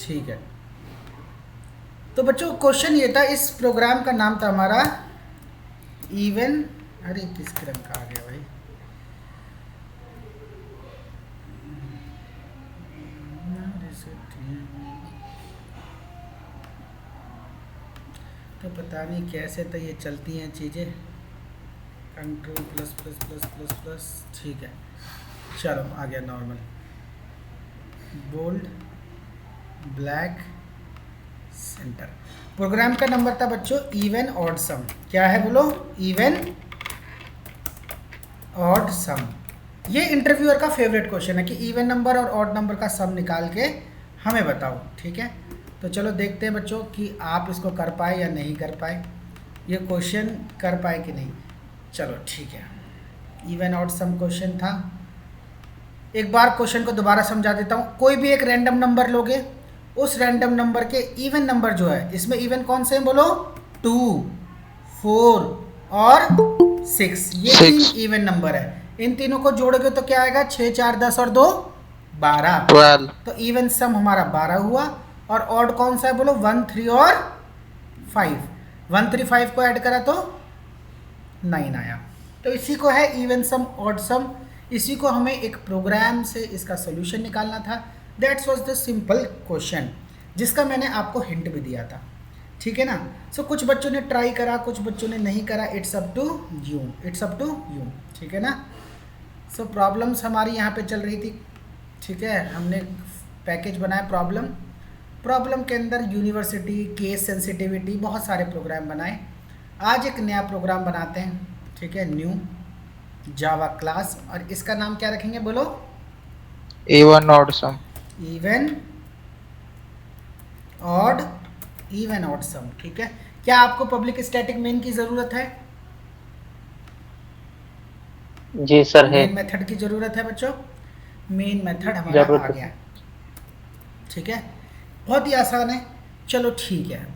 ठीक है। तो बच्चों क्वेश्चन ये था, इस प्रोग्राम का नाम था हमारा इवन, अरे किस रंग का आ गया भाई, तो पता नहीं कैसे तो ये चलती हैं चीज़ें, control plus plus plus plus plus, ठीक है। चलो आ गया normal, bold, black, centre. Program का नंबर था बच्चों इवन ऑड सम। क्या है बोलो? Even odd sum. ये इंटरव्यूअर का फेवरेट क्वेश्चन है कि इवन नंबर और ऑड नंबर का सम निकाल के हमें बताओ, ठीक है। तो चलो देखते हैं बच्चों कि आप इसको कर पाए या नहीं कर पाए, ये क्वेश्चन कर पाए कि नहीं। चलो ठीक है, इवन ऑड सम क्वेश्चन था। एक बार क्वेश्चन को दोबारा समझा देता हूँ। कोई भी एक रैंडम नंबर लोगे, उस रैंडम नंबर के इवन नंबर जो है, इसमें इवन कौन से हैं बोलो? 2, 4 और 6, ये 3 इवन नंबर है। इन तीनों को जोड़ोगे तो क्या आएगा? 6, 4, 10 और 2 12, 12। तो इवन सम हमारा 12 हुआ। और ऑड कौन सा है बोलो? 1, 3 और 5। 1, 3, 5 को ऐड करा तो 9 आया। तो इसी को है इवन सम ऑड सम। इसी को हमें एक प्रोग्राम से इसका सोल्यूशन निकालना था। That's was the simple question, जिसका मैंने आपको हिंट भी दिया था, ठीक है ना। सो कुछ बच्चों ने ट्राई करा, कुछ बच्चों ने नहीं करा, it's up to you, it's up to you, ठीक है ना। सो प्रॉब्लम्स हमारी यहाँ पे चल रही थी, ठीक है। हमने पैकेज बनाया प्रॉब्लम के अंदर यूनिवर्सिटी, केस सेंसिटिविटी, बहुत सारे प्रोग्राम बनाए। आज एक नया प्रोग्राम बनाते हैं, ठीक है, न्यू जावा क्लास, और इसका नाम क्या रखेंगे बोलो? इवन ऑड सम। इवन ऑड सम, ठीक है। क्या आपको पब्लिक स्टैटिक मेन की ज़रूरत है? जी सर है। मेन मेथड की ज़रूरत है बच्चों। मेन मेथड हमारा आ गया, ठीक है। बहुत ही आसान है। चलो ठीक है।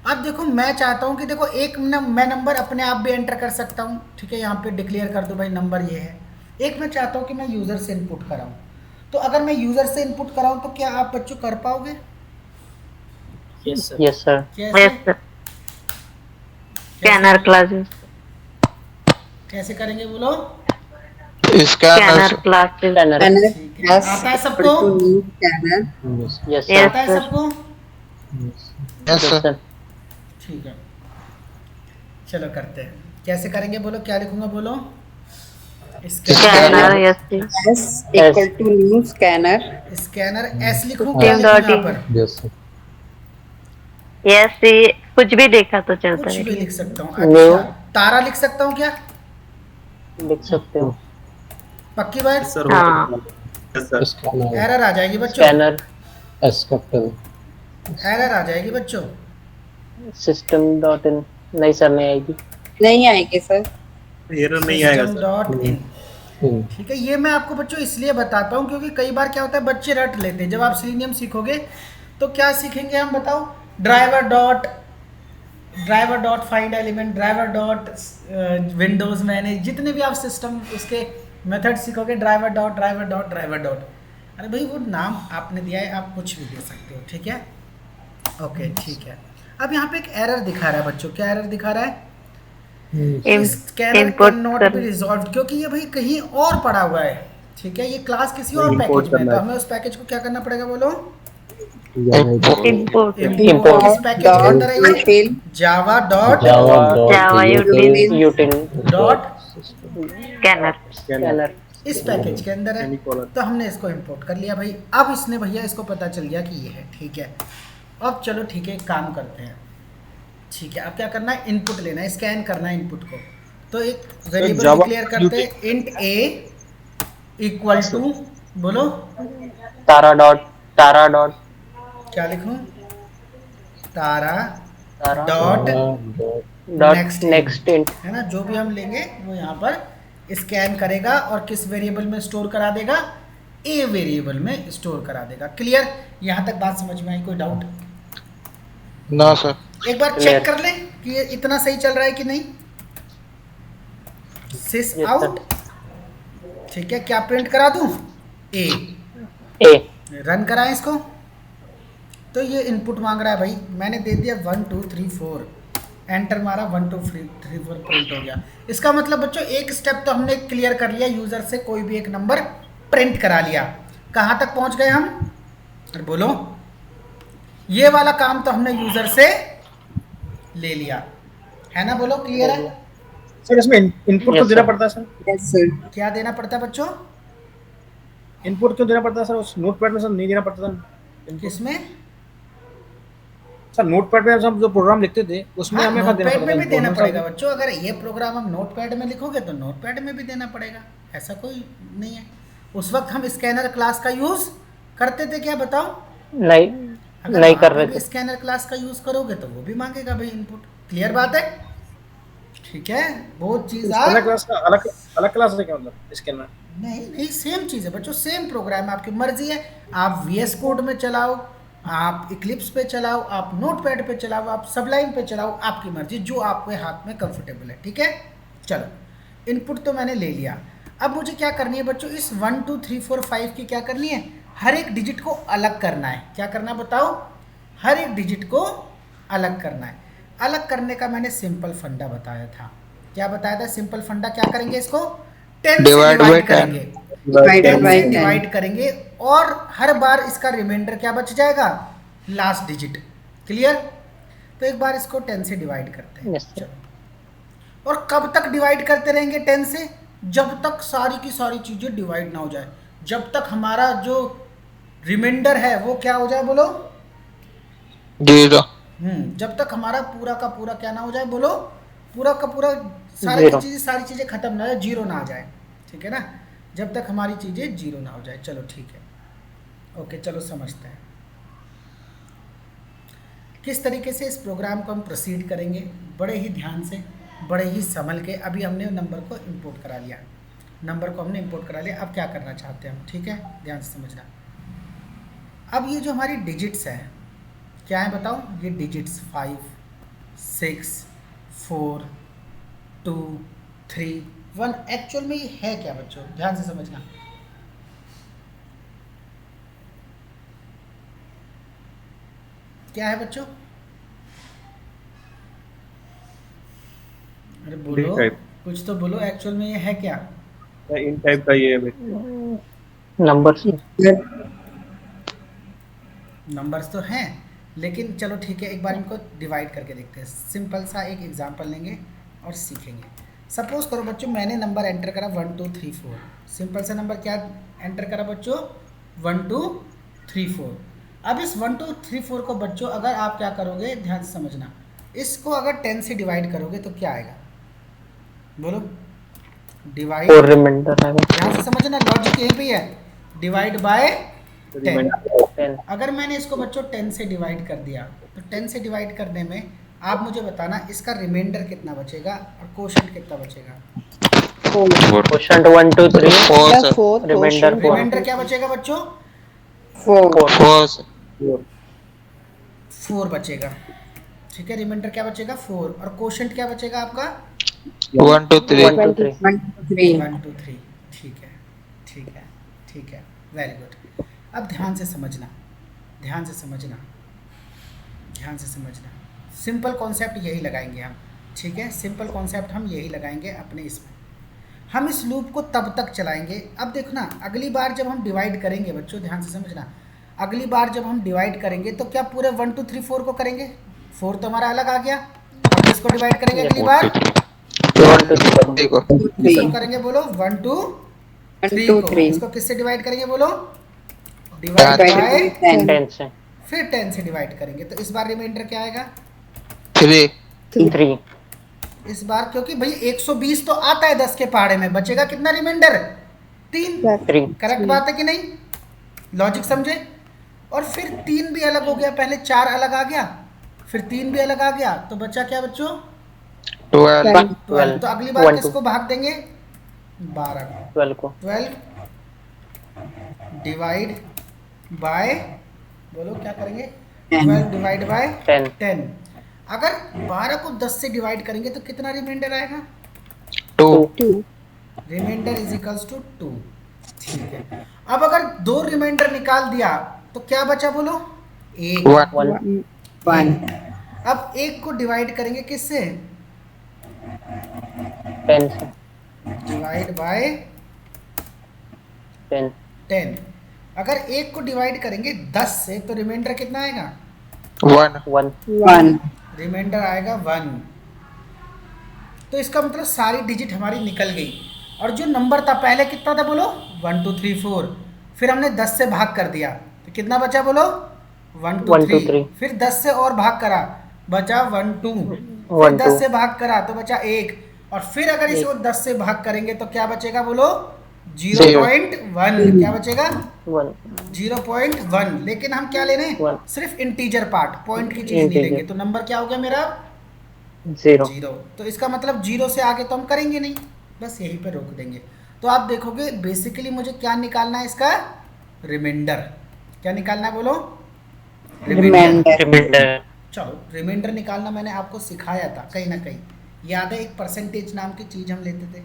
अब देखो मैं चाहता हूँ कि देखो मैं नंबर अपने आप भी एंटर कर सकता हूँ, ठीक है। यहाँ पे डिक्लेयर कर दो भाई नंबर ये है। एक मैं चाहता हूँ कि मैं यूज़र से इनपुट कराऊँ। तो अगर मैं यूज़र से इनपुट कराऊँ तो क्या आप बच्चों कर पाओगे? Yes sir. कैसे? स्कैनर क्लासेस, कैसे करेंगे बोलो? Scanner classes. ठीक है, आता है सबको? यस आता है सर। सबको? Yes sir. ठीक है, चलो करते हैं। कैसे करेंगे बोलो? क्या लिखूंगा बोलो? Scanner, yes equal to new scanner. Scanner S लिखूं? क्या लिखूं यहाँ पर? यस, कुछ भी देखा तो चलता कुछ है। भी लिख सकता हूँ। अच्छा, तारा लिख सकता हूँ क्या? लिख सकते हो। पक्की बात? हाँ, एरर आ जाएगी बच्चों, स्कैनर एरर आ जाएगी बच्चों। system.in। नहीं सर, नहीं आएगी। नहीं आएगी सर, एरर नहीं आएगा सर। System.in, ठीक है। ये मैं आपको बच्चों इसलिए बताता हूँ क्योंकि कई बार क्या होता है, बच्चे रट लेते हैं। जब आप सिलेनियम सीखोगे तो क्या सीखेंगे हम, बताओ? Driver dot find element, driver dot Windows manage, जितने भी आप सिस्टम उसके मेथड सीखोगे, ड्राइवर डॉट। अरे भाई वो नाम आपने दिया है, आप कुछ भी दे सकते हो, ठीक है। ओके ठीक है। अब यहाँ पे एक एरर दिखा रहा है बच्चों। क्या एरर दिखा रहा है? Scanner input can not be resolve, क्योंकि ये भाई कहीं और पड़ा हुआ है, ठीक है। ये क्लास किसी और पैकेज में है, तो हमें उस पैकेज को क्या करना पड़ेगा बोलो? इम्पोर्ट किस पैकेज के अंदर है ये? जावा util डॉट स्कैनर। इस पैकेज के अंदर है। तो हमने इसको इंपोर्ट कर लिया भाई। अब इसने भैया इसको पता चल गया कि ये है, ठीक है। अब चलो ठीक है, एक काम करते हैं, ठीक है। अब क्या करना है? इनपुट लेना है, स्कैन करना है इनपुट को। तो एक वेरिएबल डिक्लेयर करते हैं, इंट ए इक्वल टू, बोलो तारा डॉट क्या लिखूं? तारा डॉट नेक्स्ट इंट, है ना। जो भी हम लेंगे वो यहाँ पर स्कैन करेगा और किस वेरिएबल में स्टोर करा देगा? ए वेरिएबल में स्टोर करा देगा। क्लियर? यहाँ तक बात समझ में आई? कोई डाउट? ना सर। एक बार चेक कर लें कि ये इतना सही चल रहा है कि नहीं। सिस आउट, ठीक है। क्या प्रिंट करा दूं? ए। ए रन कराएं इसको, तो ये इनपुट मांग रहा है भाई, मैंने दे दिया 1 2 3 4, एंटर मारा, 1 2 3 4 प्रिंट हो गया। इसका मतलब बच्चों एक स्टेप तो हमने क्लियर कर लिया, यूजर से कोई भी एक नंबर प्रिंट करा लिया। कहाँ तक पहुंच गए हम? अरे बोलो, ये वाला काम तो हमने यूजर से ले लिया है ना, बोलो क्लियर है? सर इसमें इनपुट तो Yes, देना sir. पड़ता है सर, Yes, sir. क्या देना पड़ता है बच्चों? इनपुट क्यों देना पड़ता है सर? उस नोटपैड में सर नहीं देना पड़ता था। किसमें? सर नोटपैड में हम जो प्रोग्राम लिखते थे उसमें हाँ, हमें क्या देना नोटपैड पड़ता में भी देना था? पड़ेगा बच्चों। अगर ये प्रोग्राम हम नोटपैड में लिखोगे तो नोटपैड में भी देना पड़ेगा, ऐसा कोई नहीं है। उस वक्त हम स्कैनर क्लास का यूज करते थे क्या, बताओ? नहीं अगर नहीं वहाँ कर पे रहे भी थे। स्कैनर क्लास का यूज करोगे तो वो भी मांगेगा भाई इनपुट। क्लियर बात है? ठीक है, बहुत चीज स्कैनर क्लास का अलग अलग क्लास है क्या, मतलब स्कैनर? नहीं नहीं, सेम चीज़ है बच्चों, सेम प्रोग्राम है, आपकी मर्जी है। आप VS कोड में चलाओ, आप इक्लिप्स पे चलाओ, आप नोटपैड पे चलाओ, आप सबलाइन पे चलाओ, आपकी मर्जी, जो आपके हाथ में कंफर्टेबल है। ठीक है, चलो इनपुट तो मैंने ले लिया। अब मुझे क्या करनी है बच्चों, इस 1 2 3 4 5 की क्या करनी है, हर एक डिजिट को अलग करना है। क्या करना है बताओ? हर एक डिजिट को अलग करना है। अलग करने का मैंने सिंपल फंडा बताया था। क्या बताया था सिंपल फंडा? क्या करेंगे, इसको 10 से Divide by डिवाइड 10. करेंगे, Divided 10 by से 10. डिवाइड करेंगे और हर बार इसका रिमाइंडर क्या बच जाएगा, लास्ट डिजिट। क्लियर? तो एक बार इसको 10 से डिवाइड करते हैं। Yes, sir. चलो, और कब तक डिवाइड करते रहेंगे 10 से? जब तक सारी की सारी चीज़ें डिवाइड ना हो जाए, जब तक हमारा जो रिमाइंडर है वो क्या हो जाए, बोलो? 0. जब तक हमारा पूरा का पूरा क्या ना हो जाए, बोलो? पूरा का पूरा सारी Zero. सारी चीज़ें खत्म ना हो जाए, जीरो ना आ जाए। ठीक है ना, जब तक हमारी चीज़ें जीरो ना हो जाए। चलो ठीक है, ओके, चलो समझते हैं किस तरीके से इस प्रोग्राम को हम प्रोसीड करेंगे। बड़े ही ध्यान से, बड़े ही संभल के। अभी हमने नंबर को इंपोर्ट करा लिया, नंबर को हमने इंपोर्ट करा लिया। अब क्या करना चाहते हैं हम, ठीक है, ध्यान से समझना। अब ये जो हमारी डिजिट्स हैं क्या है बताओ? ये डिजिट्स 5 6 4 2 3 1 एक्चुअल में ये है क्या बच्चों? ध्यान से समझना। क्या है बच्चों? अरे बोलो, इन टाइप। कुछ तो बोलो, एक्चुअल में ये है क्या? इन टाइप का ये है भाई। नंबर से Sir, नंबर्स तो हैं, लेकिन चलो ठीक है, एक बार इनको डिवाइड करके देखते हैं। सिंपल सा एक एग्जांपल लेंगे और सीखेंगे। सपोज करो बच्चों मैंने नंबर एंटर करा 1 2 3 4। सिंपल सा नंबर क्या एंटर करा बच्चों? 1 2 3 4। अब इस 1 2 3 4 को बच्चों अगर आप क्या करोगे, ध्यान से समझना, इसको अगर 10 से डिवाइड करोगे तो क्या आएगा, बोलो? डिवाइड, और रिमाइंडर आएगा ध्यान से समझना, लॉजिक यहीं पे है, डिवाइड बाय 10। 10। अगर मैंने इसको बच्चों 10 से डिवाइड कर दिया तो 10 से डिवाइड करने में आप मुझे बताना इसका रिमाइंडर कितना बचेगा और कोशेंट कितना बचेगा? Question 1 2 3 4 the sir. fourth Remainder quotient. Remainder क्या बचेगा बच्चों? 4. 4 sir. 4 बचेगा। ठीक है, रिमाइंडर क्या बचेगा? 4। और कोशेंट क्या बचेगा आपका? 1 2 3. 1 2 3 1 2 3. 1 2 3। ठीक है, ठीक है, ठीक है, वेरी गुड। अब ध्यान से समझना, ध्यान से समझना, ध्यान से समझना। सिंपल कॉन्सेप्ट यही लगाएंगे हम, ठीक है, सिंपल कॉन्सेप्ट हम यही लगाएंगे अपने इसमें। हम इस लूप को तब तक चलाएंगे। अब देखो ना, अगली बार जब हम डिवाइड करेंगे बच्चों, ध्यान से समझना, अगली बार जब हम डिवाइड करेंगे तो क्या पूरे 1 2 3 4 को करेंगे? 4 तो हमारा अलग आ गया। अब इसको डिवाइड करेंगे अगली बार, 1 2 3 देखो 2 3. इसको करेंगे बोलो 1 2 1 3 2 को। 3. इसको किससे डिवाइड करेंगे बोलो? Divide Divided bye by 10. 10 से फिर 10 से डिवाइड करेंगे तो इस बार रिमाइंडर क्या आएगा? 3. 3 इस बार क्योंकि भाई 120 तो आता है 10 के पहाड़े में, बचेगा कितना रिमाइंडर? 3। 3 करेक्ट बात है कि नहीं? लॉजिक समझे? और फिर 3 भी अलग हो गया, पहले 4 अलग आ गया, फिर 3 भी अलग आ गया, तो बचा क्या बच्चों? 12. 12। तो अगली बार किसको भाग देंगे? 12 को। 12 को 12 डिवाइड बाय, बोलो क्या करेंगे? 12 डिवाइड बाय 10 10। अगर 12 को 10 से डिवाइड करेंगे तो कितना रिमाइंडर आएगा? 2. 2. Remainder is equals to 2। ठीक है, अब अगर 2 रिमाइंडर निकाल दिया तो क्या बचा बोलो? एक। 1, 1, 1, अब एक को डिवाइड करेंगे किससे? 10 से, डिवाइड बाय 10, 10। अगर एक को डिवाइड करेंगे 10 से तो रिमाइंडर कितना आएगा? 1, 1, 1, रिमाइंडर आएगा 1। तो इसका मतलब सारी डिजिट हमारी निकल गई। और जो नंबर था पहले कितना था बोलो? 1 2 3 4। फिर हमने 10 से भाग कर दिया तो कितना बचा बोलो? 1 2 1 2 3। 3, फिर 10 से और भाग करा, बचा 1 2। फिर 1 10 2, से भाग करा तो बचा 1। और फिर अगर इसको 10 से भाग करेंगे तो क्या बचेगा बोलो? 0.1। क्या बचेगा? 1, 0.1। लेकिन हम क्या ले रहे हैं? 1, सिर्फ इंटीजर पार्ट, पॉइंट की चीज नहीं Integer. लेंगे। तो नंबर क्या हो गया मेरा? 0, 0। तो इसका मतलब 0 से आगे तो हम करेंगे नहीं, बस यहीं पे रोक देंगे। तो आप देखोगे बेसिकली मुझे क्या निकालना है इसका? रिमाइंडर। क्या निकालना है बोलो? remainder, remainder, चलो रिमाइंडर निकालना मैंने आपको सिखाया था कहीं ना कहीं, याद है? एक परसेंटेज नाम की चीज हम लेते थे।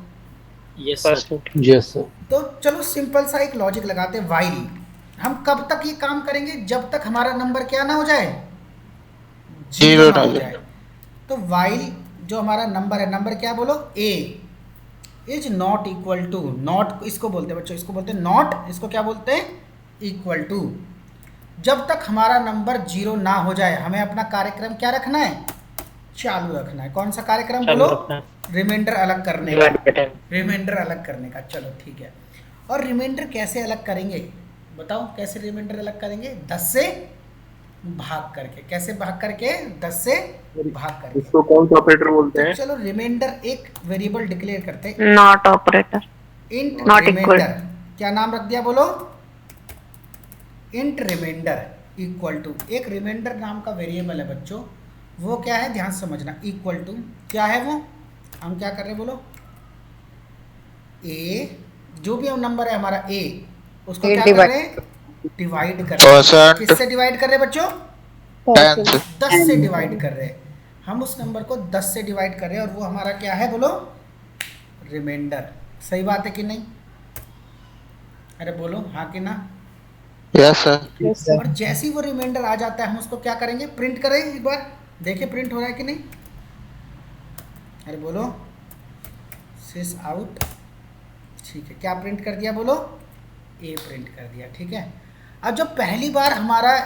Yes sir. percent, yes sir. तो चलो सिंपल सा एक लॉजिक लगाते हैं, वाइल। हम कब तक ये काम करेंगे? जब तक हमारा नंबर क्या ना हो जाए? 0 ना हो जाए। तो वाइल जो हमारा नंबर है, नंबर क्या बोलो? a is not equal to, not इसको बोलते हैं बच्चों, इसको बोलते हैं नॉट, इसको क्या बोलते हैं? Equal to. जब तक हमारा नंबर 0 ना हो जाए हमें अपना कार्यक्रम क्या रखना है? चालू रखना है। कौन सा कार्यक्रम चालू बोलो? रखना है। रिमाइंडर अलग करने divide का। by 10, रिमाइंडर अलग करने का, चलो ठीक है। और रिमाइंडर कैसे अलग करेंगे बताओ? कैसे रिमाइंडर अलग करेंगे? 10 से भाग करके। कैसे भाग करके? 10 से भाग करके। इसको कौन सा ऑपरेटर बोलते तो हैं? चलो रिमाइंडर एक वेरिएबल डिक्लेयर करते हैं, not operator, int Not equal. Remainder. क्या नाम रख दिया बोलो? इंट रिमाइंडर इक्वल टू, एक रिमाइंडर नाम का वेरिएबल है बच्चों। वो क्या है ध्यान से समझना। इक्वल टू क्या है वो? हम क्या कर रहे हैं बोलो? ए, जो भी नंबर है हमारा ए, उसको A क्या कर divide. रहे हैं? डिवाइड कर रहे हैं। परसेंट किससे डिवाइड कर रहे हैं बच्चों? 10 से 10 से डिवाइड कर रहे हैं। हम उस नंबर को 10 से डिवाइड कर रहे हैं और वो हमारा क्या है बोलो? रिमाइंडर। सही बात है कि नहीं? अरे बोलो हाँ कि ना? यस सर और जैसे ही वो रिमाइंडर आ जाता है हम उसको क्या करेंगे? प्रिंट करें। एक बार देखिए प्रिंट हो रहा है कि नहीं? अरे बोलो सिस आउट। ठीक है, क्या प्रिंट कर दिया बोलो? ए प्रिंट कर दिया। ठीक है। अब जब पहली बार हमारा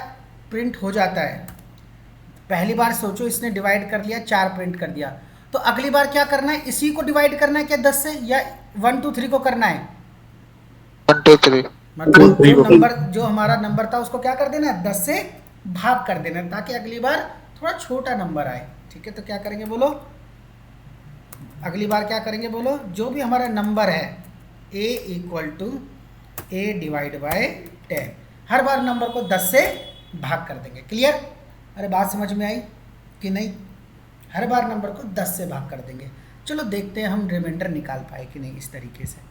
प्रिंट हो जाता है, पहली बार सोचो इसने डिवाइड कर लिया, 4 प्रिंट कर दिया, तो अगली बार क्या करना है? इसी को डिवाइड करना है क्या 10 से, या 1 2 3 को करना है? 1 2 3 मतलब जो नंबर, जो हमारा नंबर था उसको क्या कर देना है? 10 से भाग कर देना है, ताकि अगली बार थोड़ा छोटा नंबर आए। ठीक है, तो क्या करेंगे बोलो? अगली बार क्या करेंगे बोलो? जो भी हमारा नंबर है a equal to a divide by 10, हर बार नंबर को 10 से भाग कर देंगे। क्लियर? अरे बात समझ में आई कि नहीं? हर बार नंबर को 10 से भाग कर देंगे। चलो देखते हैं हम रिमाइंडर निकाल पाए कि नहीं इस तरीके से।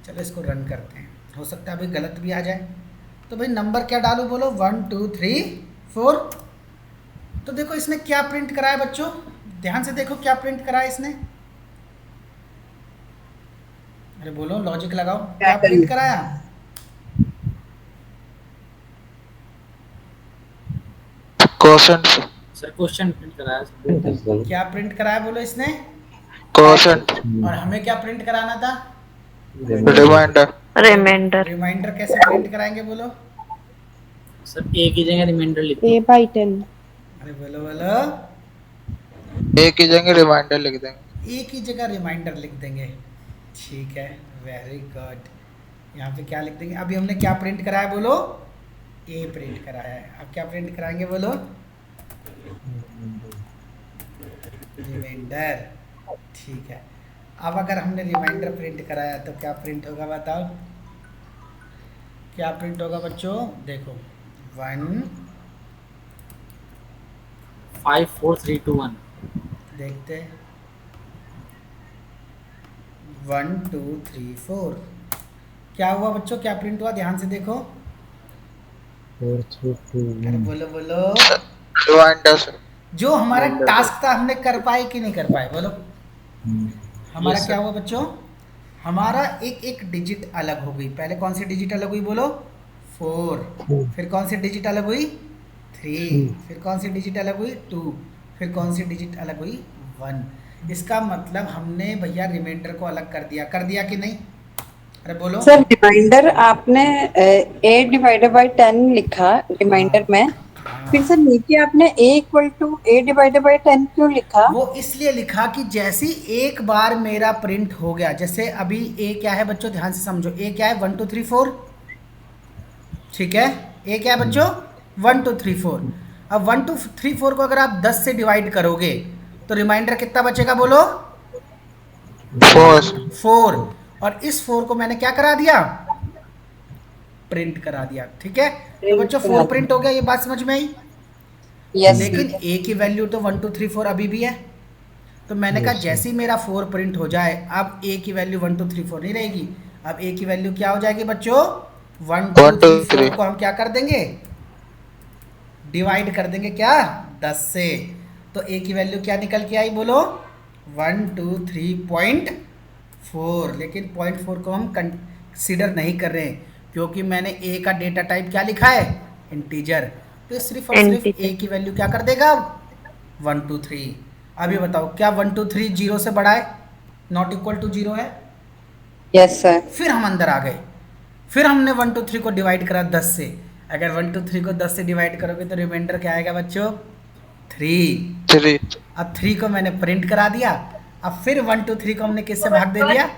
चलो इसको रन करते हैं, हो सकता है अभी गलत भी आ जाए। तो भाई नंबर क्या डालूं बोलो? 1 2 3 4। तो देखो इसने क्या प्रिंट कराया बच्चों, ध्यान से देखो क्या प्रिंट कराया इसने। अरे बोलो लॉजिक लगाओ, क्या प्रिंट कराया? क्वोशंट सर क्वेश्चन प्रिंट कराया सर। क्या प्रिंट कराया बोलो इसने? क्वोशंट और हमें क्या प्रिंट कराना था? रिमाइंडर रिमाइंडर, रिमाइंडर कैसे प्रिंट कराएंगे बोलो? सर ए की जगह रिमाइंडर लिखो। A by 10. अरे बोलो बोलो। एक ही जगह रिमाइंडर लिख देंगे। एक ही जगह रिमाइंडर लिख देंगे। ठीक है, वेरी गुड। यहाँ पे क्या लिख देंगे? अभी हमने क्या प्रिंट कराया बोलो? ए प्रिंट कराया है। अब क्या प्रिंट कराएंगे बोलो? रिमाइंडर। ठीक है, अब अगर हमने रिमाइंडर प्रिंट कराया तो क्या प्रिंट होगा बताओ? क्या प्रिंट होगा बच्चों? देखो 1, 5 4 3 2 1। देखते 1 2 3 4। क्या हुआ बच्चों? क्या प्रिंट हुआ? ध्यान से देखो। अरे बोलो बोलो। रिमाइंडर से जो हमारा टास्क था हमने कर पाए कि नहीं कर पाए बोलो? हमारा Yes, क्या sir. हुआ बच्चों? हमारा एक एक डिजिट अलग हो गई। पहले कौन सी डिजिट अलग हुई बोलो? 4। फिर कौन सी डिजिट अलग हुई? 3, फिर कौन सी डिजिट अलग हुई 2, फिर कौन सी डिजिट अलग हुई 1। इसका मतलब हमने भैया रिमाइंडर को अलग कर दिया कि नहीं? अरे बोलो। सर रिमाइंडर आपने 8/10 लिखा रिमाइंडर में, फिर सर नीचे आपने A=A/10 क्यों लिखा? वो इसलिए लिखा कि जैसे ही एक बार मेरा प्रिंट हो गया, जैसे अभी ए क्या है बच्चों, ध्यान से समझो, ए क्या है 1 2 3 4, ठीक है, ए क्या है बच्चों 1 2 3 4। अब 1 2 3 4 को अगर आप 10 से डिवाइड करोगे तो रिमाइंडर कितना बचेगा बोलो? 4 4। और इस 4 को मैंने क्या करा दिया? प्रिंट करा दिया, ठीक है। तो बच्चों 4 प्रिंट हो गया, ये बात समझ में आई? यस लेकिन ए की वैल्यू तो 1 2 3 4 अभी भी है, तो मैंने कहा जैसे ही मेरा 4 प्रिंट हो जाए, अब ए की वैल्यू 1 2 3 4 नहीं रहेगी, अब ए की वैल्यू क्या हो जाएगी बच्चों? 1 2 1 2 3 4 3 को हम क्या कर देंगे? डिवाइड कर देंगे क्या? 10 से। तो ए की वैल्यू क्या निकल के आई बोलो? 1 2 3.4। लेकिन 0.4 को हम कंसिडर नहीं कर रहे हैं, क्योंकि मैंने ए का डेटा टाइप क्या लिखा है? इंटीजर। तो सिर्फ और सिर्फ Integer. ए की वैल्यू क्या कर देगा? 1 2 3। अभी बताओ क्या 1 2 3 जीरो से बड़ा है? नॉट इक्वल टू जीरो है। Yes sir. फिर हम अंदर आ गए, फिर हमने 1 2 3 को डिवाइड करा 10 से। अगर 1 2 3 को 10 से डिवाइड करोगे तो रिमाइंडर क्या आएगा बच्चों? 3। 3 अब 3 को मैंने प्रिंट करा दिया, अब फिर 1 2 3 को हमने किससे भाग दे दिया?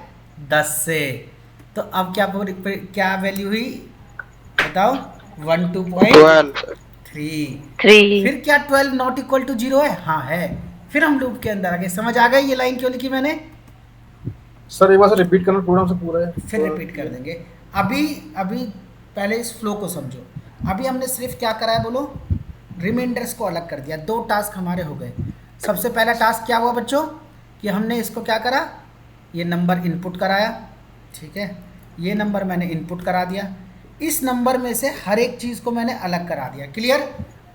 10 से। तो अब क्या वैल्यू हुई बताओ? 12.3। 12 3. फिर क्या 12 नॉट इक्वल टू जीरो है? हाँ है। फिर हम लूप के अंदर आ गए। समझ आ गई ये लाइन क्यों लिखी मैंने? सर एक बार से रिपीट करना प्रोग्राम से पूरा है। फिर रिपीट कर देंगे। अभी अभी पहले इस फ्लो को समझो। अभी हमने सिर्फ क्या करा है बोलो? रिमाइंडर्स को अलग कर दिया। 2 टास्क हमारे हो गए। सबसे पहला टास्क क्या हुआ बच्चों? कि हमने इसको क्या करा? ये नंबर इनपुट कराया, ठीक है, ये नंबर मैंने इनपुट करा दिया, इस नंबर में से हर एक चीज़ को मैंने अलग करा दिया। क्लियर?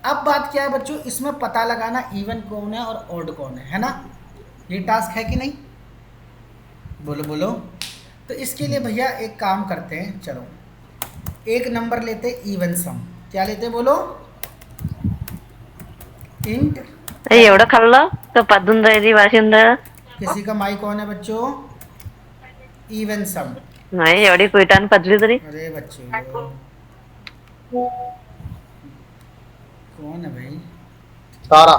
अब बात क्या है बच्चों? इसमें पता लगाना इवन कौन है और ऑड कौन है ना? ये टास्क है कि नहीं? बोलो बोलो। तो इसके लिए भैया एक काम करते हैं, चलो एक नंबर लेते इवन सम। क्या लेते बोलो? इंट। एवढं खाल्लं तर 18 वाशिंदा किसी का माइक ऑन है बच्चों? Even sum. नाही एवढी कुटान पदली तरी अरे बच्चों कौन है भाई? तारा।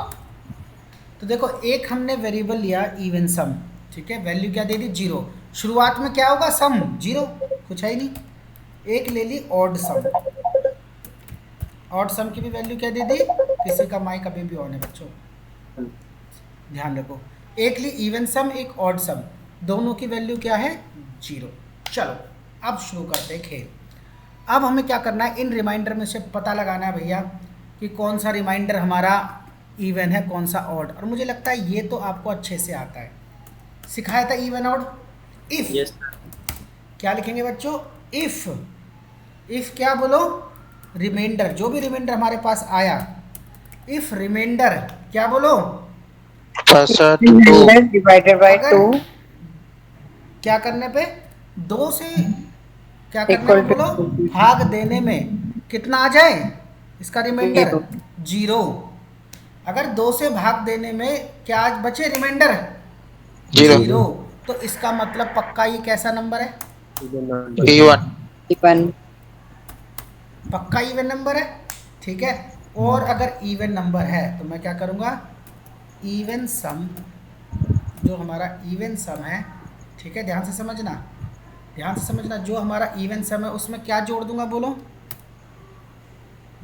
तो देखो एक हमने वेरिएबल लिया इवन सम, ठीक है, वैल्यू क्या दे दी? 0। शुरुआत में क्या होगा? सम 0, कुछ है ही नहीं। एक ले ली ऑड सम। ऑड सम की भी वैल्यू क्या दे दी? किसी का माइक अभी भी ऑन है बच्चों, ध्यान रखो। एक ली इवन सम, एक ऑड सम, दोनों की वैल्यू क्या है? 0। चलो अब शुरू करते हैं खेल। अब हमें क्या करना है? इन रिमाइंडर में से पता लगाना है भैया कि कौन सा रिमाइंडर हमारा इवन है, कौन सा ऑड। और मुझे लगता है ये तो आपको अच्छे से आता है, सिखाया था इवन ऑड। इफ क्या लिखेंगे बच्चों? इफ क्या बोलो? रिमाइंडर, जो भी रिमाइंडर हमारे पास आया, इफ रिमाइंडर क्या बोलो? रिमाइंडर डिवाइडेड बाय अगर 2 क्या करने पे? 2 से क्या करने Equal पे to बोलो? 2. भाग देने में कितना आ जाए इसका रिमाइंडर? 0। अगर 2 से भाग देने में क्या बचे रिमाइंडर? 0 तो इसका मतलब पक्का ये कैसा नंबर है? E1 इवन पक्का इवन नंबर है, ठीक है। और अगर इवन नंबर है तो मैं क्या करूँगा? इवन सम, जो हमारा इवन सम है, ठीक है, ध्यान से समझना, ध्यान से समझना, जो हमारा इवन सम है उसमें क्या जोड़ दूंगा बोलो?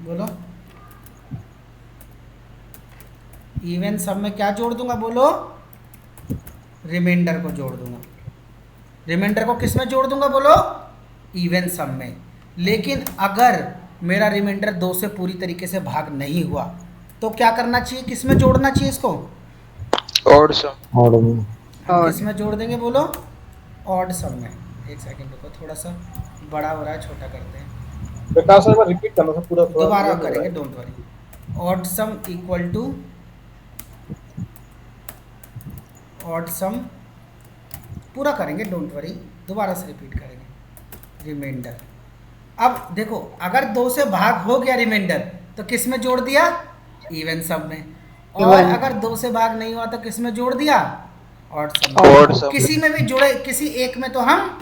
बोलो इवन सम में क्या जोड़ दूंगा बोलो? रिमाइंडर को जोड़ दूंगा। रिमाइंडर को किस में जोड़ दूंगा बोलो? इवन सम में। लेकिन अगर मेरा रिमाइंडर 2 से पूरी तरीके से भाग नहीं हुआ तो क्या करना चाहिए? किस में जोड़ना चाहिए इसको? odd sum हम किस में जोड़ देंगे बोलो? ऑड सम में। एक सेकंड रुको, थोड़ा सा बड़ा हो रहा है, छोटा करते हैं। प्रकाश सर एक बार रिपीट करना सर पूरा। दोबारा करेंगे, don't worry. Odd sum equal to odd sum, पूरा करेंगे, डोंट वरी, दोबारा से रिपीट करेंगे। रिमाइंडर, अब देखो अगर 2 से भाग हो गया रिमाइंडर तो किस में जोड़ दिया? इवन सम में। और Even. अगर 2 से भाग नहीं हुआ तो किस में जोड़ दिया? ऑड सम Odd में। sum। किसी में भी जोड़े, किसी एक में तो हम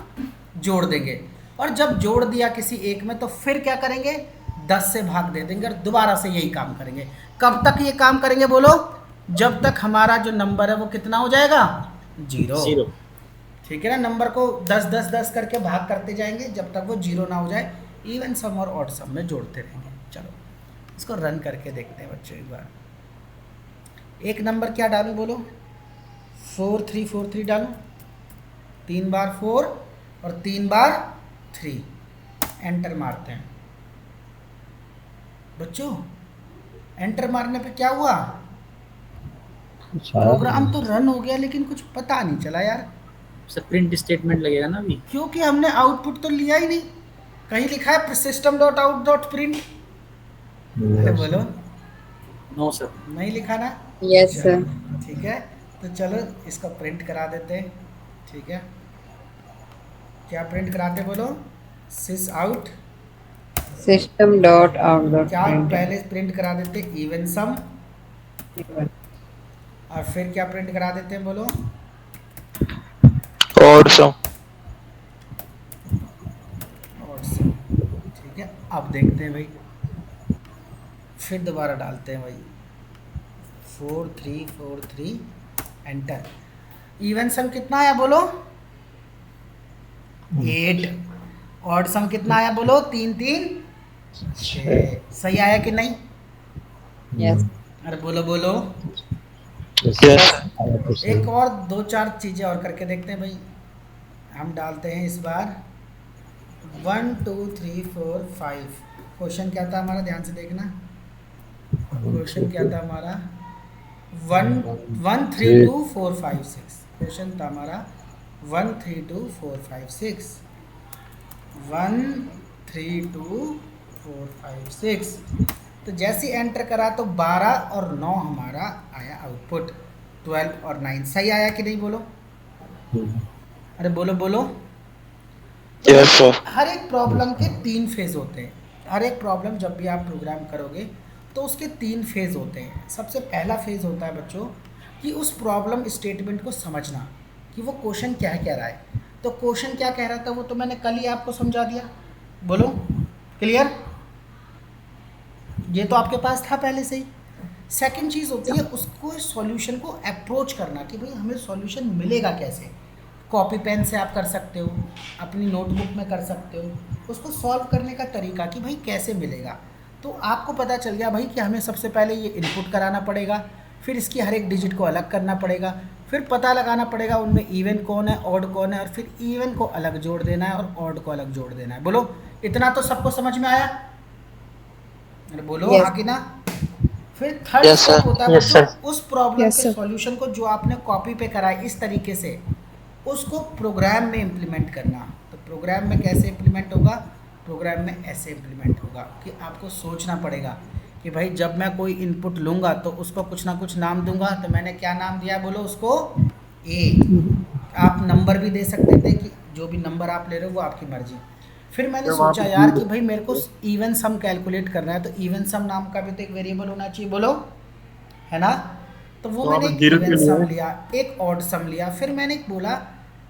जोड़ देंगे, और जब जोड़ दिया किसी एक में तो फिर क्या करेंगे? 10 से भाग दे देंगे और दोबारा से यही काम करेंगे। कब तक ये काम करेंगे बोलो? जब तक हमारा जो नंबर है वो कितना हो जाएगा? 0। 0। ठीक है ना, नंबर को 10 10 10 करके भाग करते जाएंगे जब तक वो 0 ना हो जाए। इवन सम और ऑड सम में जोड़ते रहेंगे। चलो इसको रन करके देखते हैं बच्चों एक बार। एक नंबर क्या डालूं बोलो? 4 3 4 3 डालूं। 3 बार 4 और 3 बार 3। एंटर मारते हैं बच्चों। एंटर मारने पे क्या हुआ? प्रोग्राम तो रन हो गया लेकिन कुछ पता नहीं चला यार, सर प्रिंट स्टेटमेंट लगेगा ना अभी? क्योंकि हमने आउटपुट तो लिया ही नहीं। कहीं लिखा है system.out.print? अरे बोलो, नो सर। नहीं लिखा ना? Yes sir. ठीक है, तो चलो इसका प्रिंट करा देते हैं। ठीक है, क्या प्रिंट कराते बोलो? Sys out. System dot out dot क्या print. पहले प्रिंट करा देते? Even sum. और फिर क्या प्रिंट करा देते हैं बोलो? Odd sum। और सम। ठीक है, अब देखते हैं भाई, फिर दोबारा डालते हैं भाई 4 3 4 3 एंटर। इवन सम कितना आया बोलो? 8। ऑड सम कितना आया बोलो? 3 3 6। सही आया कि नहीं? Yes. अरे बोलो बोलो। Yes। एक और 2 4 चीज़ें और करके देखते हैं भाई। हम डालते हैं इस बार 1 2 3 4 5। क्वेश्चन क्या था हमारा? ध्यान से देखना। क्वेश्चन क्या था हमारा? 1 1 3 2 4 5 6। क्वेश्चन था हमारा 1 3 2 4 5 6। 1 3 2 4 5 6। तो जैसे ही एंटर करा तो 12 और 9 हमारा आया आउटपुट। 12 और 9 सही आया कि नहीं बोलो? अरे बोलो बोलो। Yes sir। हर एक प्रॉब्लम के 3 फेज होते हैं। हर एक प्रॉब्लम जब भी आप प्रोग्राम करोगे तो उसके 3 फेज होते हैं। सबसे पहला फेज होता है बच्चों कि उस प्रॉब्लम स्टेटमेंट को समझना कि वो क्वेश्चन क्या कह रहा है। तो क्वेश्चन क्या कह रहा था वो तो मैंने कल ही आपको समझा दिया। बोलो, क्लियर? ये तो आपके पास था पहले से ही। सेकंड चीज़ होती है उसको सॉल्यूशन को अप्रोच करना कि भाई हमें सॉल्यूशन मिलेगा कैसे। कॉपी पेन से आप कर सकते हो, अपनी नोटबुक में कर सकते हो, उसको सॉल्व करने का तरीका कि भाई कैसे मिलेगा। तो आपको पता चल गया भाई कि हमें सबसे पहले ये इनपुट कराना पड़ेगा, फिर इसकी हर एक डिजिट को अलग करना पड़ेगा, फिर पता लगाना पड़ेगा उनमें इवन कौन है ऑड कौन है, और फिर इवन को अलग जोड़ देना है और ऑड को अलग जोड़ देना है। बोलो, इतना तो सबको समझ में आया? अरे बोलो Yes. हाँ कि ना? फिर थर्ड Yes, sir। स्टेप होता है Yes, बच्चों, sir। उस प्रॉब्लम Yes, के sir। सॉल्यूशन को जो आपने कॉपी पे करा है इस तरीके से उसको प्रोग्राम में इम्प्लीमेंट करना। तो प्रोग्राम में कैसे इम्प्लीमेंट होगा? प्रोग्राम में ऐसे इम्प्लीमेंट होगा कि आपको सोचना पड़ेगा कि भाई जब मैं कोई इनपुट लूँगा तो उसको कुछ ना कुछ नाम दूंगा। तो मैंने क्या नाम दिया बोलो उसको? ए। आप नंबर भी दे सकते थे कि जो भी नंबर आप ले रहे हो वो आपकी मर्जी। फिर मैंने सोचा यार कि भाई मेरे को इवन सम कैलकुलेट करना है तो इवन सम नाम का भी तो एक वेरिएबल होना चाहिए। बोलो, है ना? तो वो मैंने एक इवन सम लिया, एक ऑड सम लिया। फिर मैंने बोला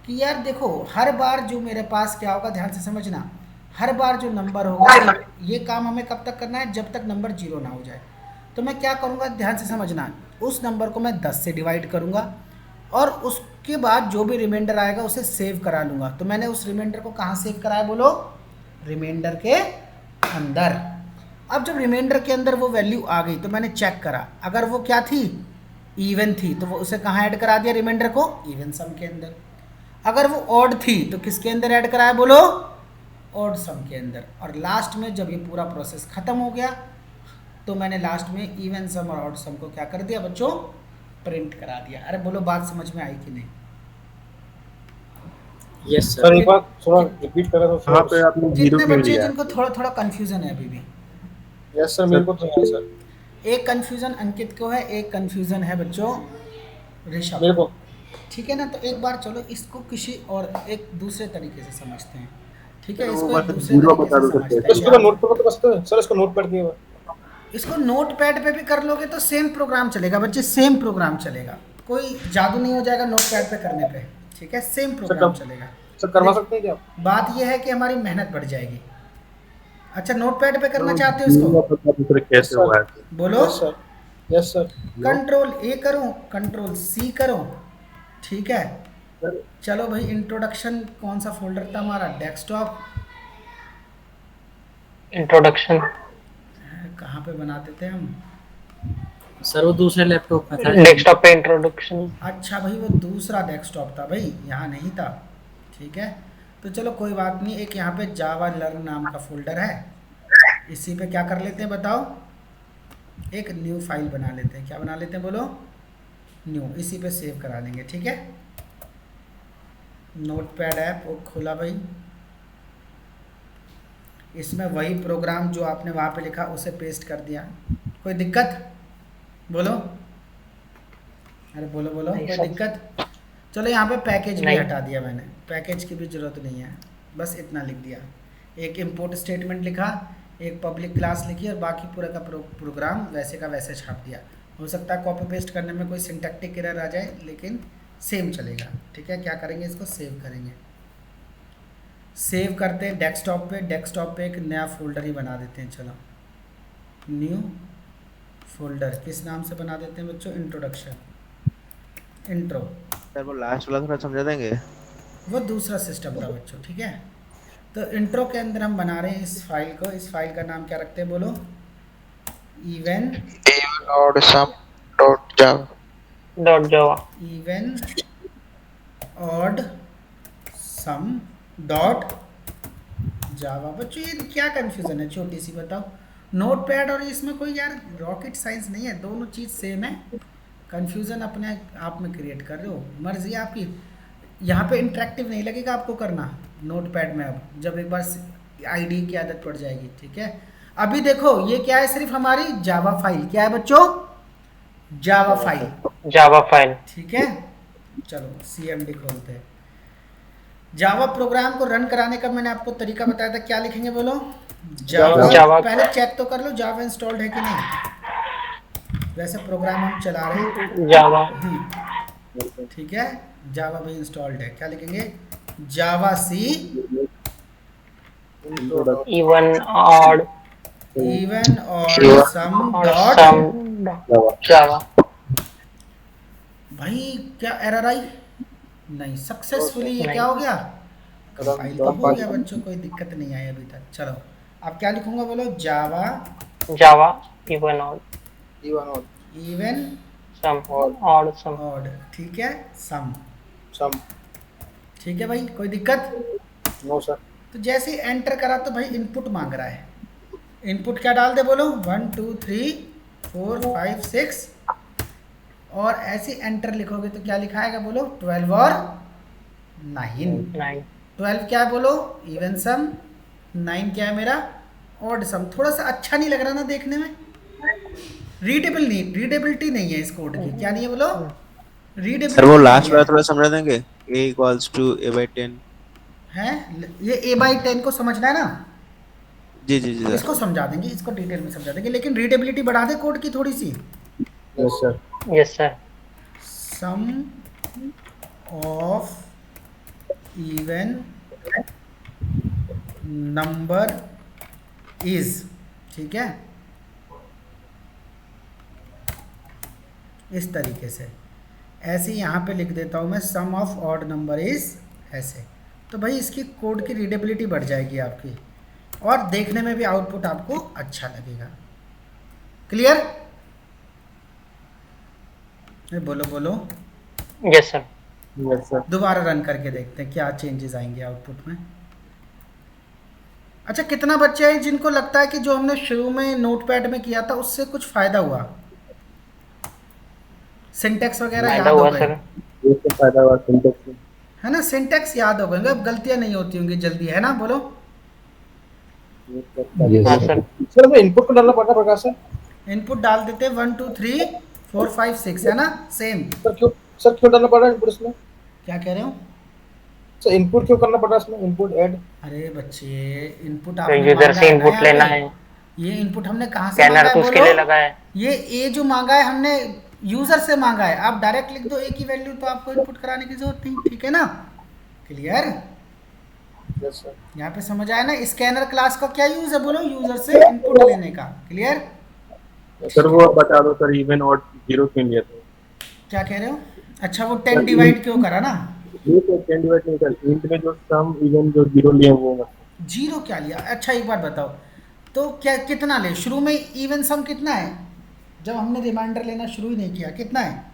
कि यार देखो हर बार जो मेरे पास क्या होगा, ध्यान से समझना, हर बार जो नंबर होगा ये काम हमें कब तक करना है? जब तक नंबर 0 ना हो जाए। तो मैं क्या करूँगा, ध्यान से समझना, उस नंबर को मैं 10 से डिवाइड करूँगा और उसके बाद जो भी रिमाइंडर आएगा उसे सेव करा लूँगा। तो मैंने उस रिमाइंडर को कहाँ सेव कराया बोलो? रिमाइंडर के अंदर। अब जब रिमाइंडर के अंदर वो वैल्यू आ गई तो मैंने चेक करा, अगर वो क्या थी? इवन थी, तो वो उसे कहाँ ऐड करा दिया? रिमाइंडर को इवन सम के अंदर। अगर वो ऑड थी तो किसके अंदर ऐड कराया बोलो? ऑड सम के अंदर। और लास्ट में जब ये पूरा प्रोसेस ख़त्म हो गया तो मैंने लास्ट में इवन सम और ऑड सम को क्या कर दिया बच्चों? प्रिंट करा दिया। अरे बोलो, बात समझ में आई कि नहीं? Yes sir sir. एक बार थोड़ा रिपीट करें तो यहाँ पे आपने जीरो कितने क्यों बच्चे लिया? जिनको थोड़ा थोड़ा कन्फ्यूज़न है अभी भी? यस सर, मेरे को तो है सर। एक कन्फ्यूज़न अंकित को है, एक कन्फ्यूज़न है बच्चों ऋषभ मेरे को। को ठीक है ना? तो एक बार चलो इसको किसी और एक दूसरे तरीके से समझते हैं। ठीक है, तो इसको वो एक बस दूसरे जीरो तरीके बता से दो समझते सकते इसको मैं हैं। नोट पर बता सकते हैं सर? इसको नोट पर दिए इसको नोट पैड पे भी कर लोगे तो सेम प्रोग्राम चलेगा बच्चे, सेम प्रोग्राम चलेगा, कोई जादू नहीं हो जाएगा नोट पैड पे करने पे, ठीक है, सेम प्रोग्राम चलेगा। सर करवा सकते हैं क्या आप? बात यह है कि हमारी मेहनत बढ़ जाएगी। अच्छा नोट पैड पे करना चाहते हो इसको? कैसे हुआ है? बोलो। Yes sir. कंट्रोल ए करो, कंट्रोल सी करो, ठीक है। चलो भाई इंट्रोडक्शन कौन सा फोल्डर था हमारा? डेस्कटॉप। इंट्रोडक्शन कहाँ पे बनाते थे हम? सर वो दूसरे लैपटॉप में था। डेस्कटॉप पे इंट्रोडक्शन। अच्छा भाई वो दूसरा डेस्कटॉप था भाई, यहाँ नहीं था, ठीक है। तो चलो कोई बात नहीं, एक यहाँ पे जावा लर्न नाम का फोल्डर है, इसी पे क्या कर लेते हैं बताओ, एक न्यू फाइल बना लेते हैं। क्या बना लेते हैं बोलो? न्यू। इसी पे सेव करा लेंगे, ठीक है। नोटपैड ऐप वो खोला भाई, इसमें वही प्रोग्राम जो आपने वहाँ पे लिखा उसे पेस्ट कर दिया। कोई दिक्कत? बोलो, अरे बोलो बोलो, नहीं कोई सर। दिक्कत? चलो यहाँ पे पैकेज भी नहीं। हटा दिया मैंने, पैकेज की भी ज़रूरत नहीं है, बस इतना लिख दिया। एक इंपोर्ट स्टेटमेंट लिखा, एक पब्लिक क्लास लिखी और बाकी पूरा का प्रोग्राम वैसे का वैसे छाप दिया। हो सकता है कॉपी पेस्ट करने में कोई सिंटैक्टिक एरर आ जाए, लेकिन सेम चलेगा, ठीक है। क्या करेंगे, इसको सेव करेंगे। सेव करते हैं डेस्कटॉप पे, डेस्कटॉप पे एक नया फोल्डर ही बना देते हैं। चलो न्यू फोल्डर किस नाम से बना देते हैं बच्चों? Introduction, intro. सर वो लास्ट वाला थोड़ा समझा देंगे? वो दूसरा सिस्टम था बच्चों, ठीक है। तो इंट्रो के अंदर हम बना रहे हैं इस फाइल को, इस फाइल का नाम क्या रखते हैं बोलो? इवन और सम डॉट जावा। डॉट जावा। इवन ऑड सम डॉट जावा। बच्चों ये क्या कंफ्यूजन है, छोटी सी बताओ। नोटपैड और इसमें कोई यार रॉकेट साइंस नहीं है, दोनों चीज़ सेम है। कंफ्यूजन अपने आप में क्रिएट कर रहे हो, मर्जी है आपकी। यहाँ पे इंटरेक्टिव नहीं लगेगा आपको करना नोटपैड में, अब जब एक बार आईडी की आदत पड़ जाएगी, ठीक है। अभी देखो ये क्या है, सिर्फ हमारी जावा फाइल। क्या है बच्चों? Java file, Java file. ठीक है। चलो CMD खोलते हैं। जावा प्रोग्राम को रन कराने का मैंने आपको तरीका बताया था, क्या लिखेंगे बोलो? जावा। पहले चेक तो कर लो जावा इंस्टॉल्ड है कि नहीं। वैसे प्रोग्राम हम चला रहे हैं जावा। ठीक है, जावा भी इंस्टॉल्ड है। क्या लिखेंगे? जावा सी इवन ऑड इवन और सम और डॉट। सम जावा। भाई क्या एरर आई? नहीं, सक्सेसफुली ये नहीं। क्या हो गया? कंपाइल तो हो गया बच्चों, कोई दिक्कत नहीं आई अभी तक। चलो अब क्या लिखूंगा बोलो? Java Java even odd even sum odd sum. Odd, ठीक है, सम, सम। ठीक है भाई, कोई दिक्कत? No sir. तो जैसे ही एंटर करा तो भाई इनपुट मांग रहा है। इनपुट क्या डाल दे बोलो? 1 2 3 4 5 6 और ऐसे एंटर लिखोगे तो क्या लिखाएगा बोलो? 12 और 9। 9 12 क्या है बोलो? Even some. 9 क्या है मेरा? ऑड सम। थोड़ा सा अच्छा नहीं लग रहा ना देखने में? रीडेबिलिटी नहीं है इस कोड की। क्या नहीं है बोलो? रीडेबिलिटी। सर वो लास्ट वाला थोड़ा समझा देंगे? a equals to a/10। है ये a/10 को समझना है ना? जी जी जी सर। इसको समझा देंगे, इसको डिटेल में समझा देंगे, लेकिन रीडेबिलिटी बढ़ा दे कोड की थोड़ी सी। Yes sir. Yes sir. Sum of even number is, ठीक है, इस तरीके से। ऐसे ही यहाँ पे लिख देता हूँ मैं, सम ऑफ ऑड नंबर इज, ऐसे। तो भाई इसकी कोड की रीडेबिलिटी बढ़ जाएगी आपकी, और देखने में भी आउटपुट आपको अच्छा लगेगा। क्लियर? बोलो बोलो। Yes sir. Yes sir. दोबारा रन करके देखते हैं क्या चेंजेस आएंगे आउटपुट में। अच्छा कितना बच्चे हैं जिनको लगता है कि जो हमने शुरू में नोटपैड में किया था उससे कुछ फायदा हुआ? सिंटैक्स वगैरह याद फायदा हो हुआ गए? सर। ये तो फायदा हुआ सिंटेक्स में। है ना, सिंटैक्स याद हो गए, अब गलतियां नहीं होती होंगी जल्दी, है ना? बोलो। हाँ सर। सर मैं इनपुट को डालना पड़ता प्रकाश सर? इनपुट डाल देते हैं 1 2 3 4 5 6, है ना? सेम। सर क्यों डालना पड़ रहा है इनपुट इसमें? क्या कह रहे हो? सर इनपुट क्यों करना पड़ रहा है इसमें? Input add. अरे बच्चे इनपुट तो आपने यूजर मांगा से है ना इनपुट यहाँ लेना पे। है। ये इनपुट हमने कहाँ से स्कैनर मांगा तो है उसके लिए बोलो? लगा है। ये ए जो मांगा है हमने यूजर से मांगा है, आप डायरेक्ट लिख दो ए की वैल्यू, तो आपको इनपुट कराने की जरूरत नहीं, ठीक है ना? क्लियर? Yes sir. यहाँ पे समझ आया ना? स्कैनर क्लास का क्या यूज है बोलो? यूजर से इनपुट लेने का। क्लियर? सर वो बता दो सर, इवन और जीरो क्यों लिया था? क्या कह रहे हो? अच्छा वो 10 डिवाइड क्यों करा ना? ये तो 10 डिवाइड नहीं सर, इंट में जो सम इवन जो जीरो लिए वो मतलब। जीरो क्या लिया? अच्छा एक बार बताओ, तो क्या कितना ले? शुरू में इवन सम कितना है? जब हमने रिमाइंडर लेना शुरू ही नहीं किया, कितना है?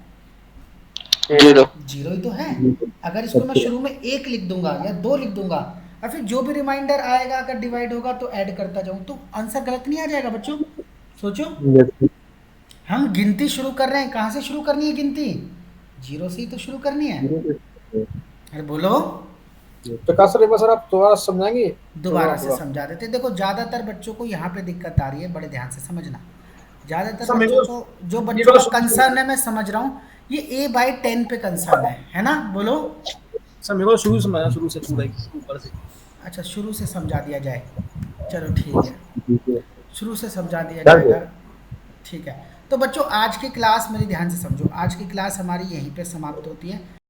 0 जीरो ही तो है। अगर इसको मैं शुरू में 1 लिख दूंगा या 2 लिख दूंगा, और फिर जो भी रिमाइंडर आएगा अगर डिवाइड होगा तो ऐड करता जाऊं, तो आंसर गलत नहीं आ जाएगा बच्चों? सोचो, Yes, हम गिनती शुरू कर रहे हैं, कहाँ से शुरू करनी है गिनती? जीरो से ही तो शुरू करनी है। अरे बोलो, प्रकाश सर एक बार सर आप दोबारा समझाएंगे? दोबारा से समझा देते। देखो ज़्यादातर बच्चों को यहाँ पे दिक्कत आ रही है, बड़े ध्यान से समझना। ज़्यादातर सर, मेरे बच्चों को- को, जो मेरे बच्चों को का तो- कंसर्न है मैं समझ रहा हूँ, ये a/10 पे कंसर्न है ना? बोलो। सर मेरे को शुरू से समझाना, शुरू से पूरा ही ऊपर से। अच्छा शुरू से समझा दिया जाए, चलो ठीक है, शुरू से समझा दिया डन। जाएगा, ठीक है। तो बच्चों आज की क्लास मेरी ध्यान से समझो, आज की क्लास हमारी यहीं पे समाप्त होती है।